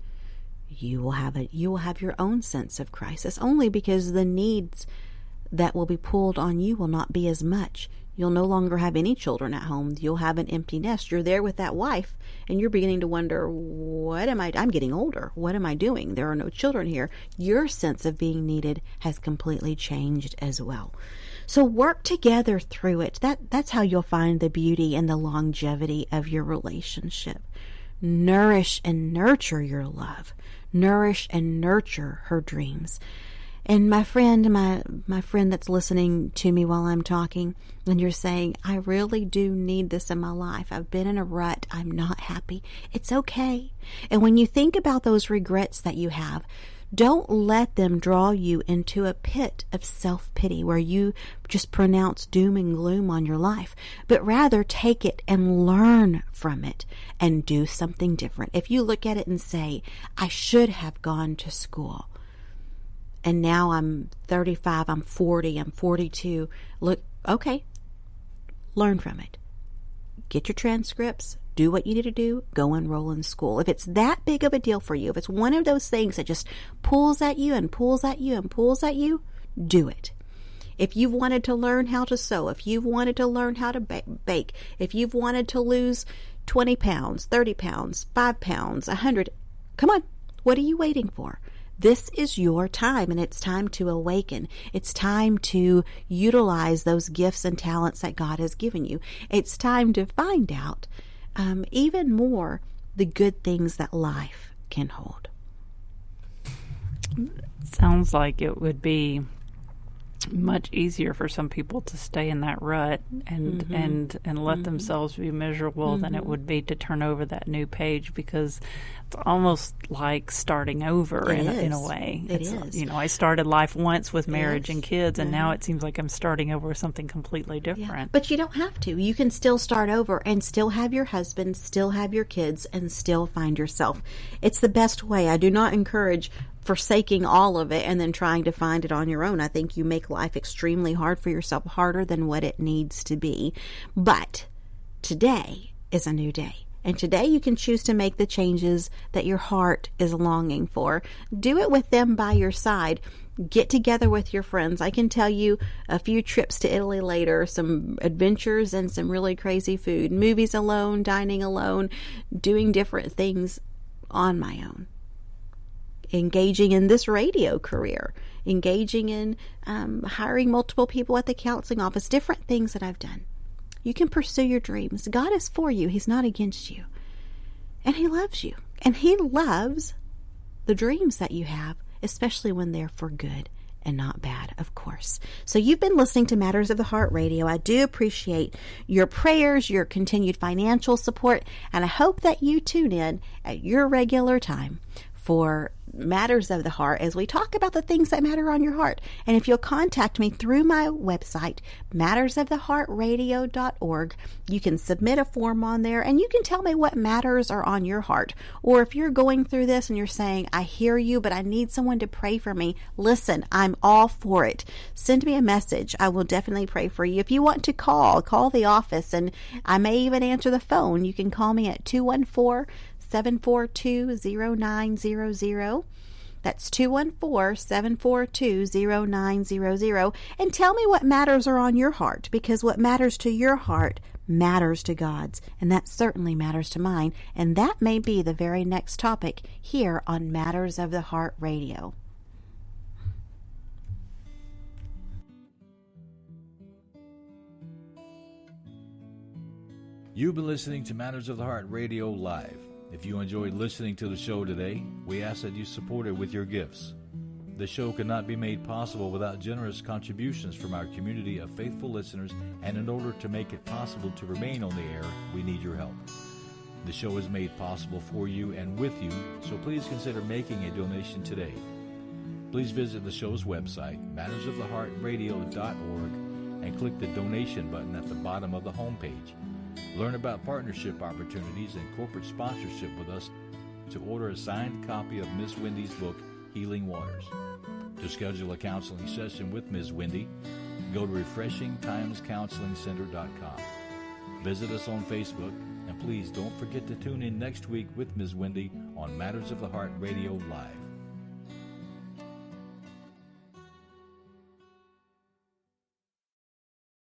you will have your own sense of crisis, only because the needs that will be pulled on you will not be as much. You'll no longer have any children at home. You'll have an empty nest. You're there with that wife, and you're beginning to wonder, I'm getting older. What am I doing? There are no children here. Your sense of being needed has completely changed as well. So work together through it. That's how you'll find the beauty and the longevity of your relationship. Nourish and nurture your love. Nourish and nurture her dreams. And my friend that's listening to me while I'm talking, and you're saying, I really do need this in my life. I've been in a rut. I'm not happy. It's okay. And when you think about those regrets that you have, don't let them draw you into a pit of self-pity where you just pronounce doom and gloom on your life, but rather take it and learn from it and do something different. If you look at it and say, I should have gone to school, and now I'm 35, I'm 40, I'm 42. Look, okay, learn from it. Get your transcripts, do what you need to do, go enroll in school. If it's that big of a deal for you, if it's one of those things that just pulls at you and pulls at you and pulls at you, do it. If you've wanted to learn how to sew, if you've wanted to learn how to bake, if you've wanted to lose 20 pounds, 30 pounds, 5 pounds, 100, come on, what are you waiting for? This is your time, and it's time to awaken. It's time to utilize those gifts and talents that God has given you. It's time to find out even more the good things that life can hold. Sounds like it would be much easier for some people to stay in that rut and let themselves be miserable than it would be to turn over that new page, because it's almost like starting over in a way. It is. You know, I started life once with marriage and kids, and now it seems like I'm starting over with something completely different. Yeah. But you don't have to. You can still start over and still have your husband, still have your kids, and still find yourself. It's the best way. I do not encourage forsaking all of it and then trying to find it on your own. I think you make life extremely hard for yourself, harder than what it needs to be. But today is a new day. And today you can choose to make the changes that your heart is longing for. Do it with them by your side. Get together with your friends. I can tell you a few trips to Italy later, some adventures and some really crazy food, movies alone, dining alone, doing different things on my own. Engaging in this radio career, engaging in hiring multiple people at the counseling office, different things that I've done. You can pursue your dreams. God is for you. He's not against you. And He loves you. And He loves the dreams that you have, especially when they're for good and not bad, of course. So you've been listening to Matters of the Heart Radio. I do appreciate your prayers, your continued financial support, and I hope that you tune in at your regular time for Matters of the Heart as we talk about the things that matter on your heart. And if you'll contact me through my website, mattersoftheheartradio.org, you can submit a form on there and you can tell me what matters are on your heart. Or if you're going through this and you're saying, I hear you, but I need someone to pray for me, listen, I'm all for it. Send me a message. I will definitely pray for you. If you want to call the office, and I may even answer the phone. You can call me at 214-742-0900. That's 214-742-0900. And tell me what matters are on your heart, because what matters to your heart matters to God's, and that certainly matters to mine. And that may be the very next topic here on Matters of the Heart Radio. You've been listening to Matters of the Heart Radio Live. If you enjoyed listening to the show today, we ask that you support it with your gifts. The show could not be made possible without generous contributions from our community of faithful listeners, and in order to make it possible to remain on the air, we need your help. The show is made possible for you and with you, so please consider making a donation today. Please visit the show's website, mattersoftheheartradio.org, and click the donation button at the bottom of the homepage. Learn about partnership opportunities and corporate sponsorship with us to order a signed copy of Miss Wendy's book, Healing Waters. To schedule a counseling session with Ms. Wendy, go to refreshingtimescounselingcenter.com. Visit us on Facebook, and please don't forget to tune in next week with Ms. Wendy on Matters of the Heart Radio Live.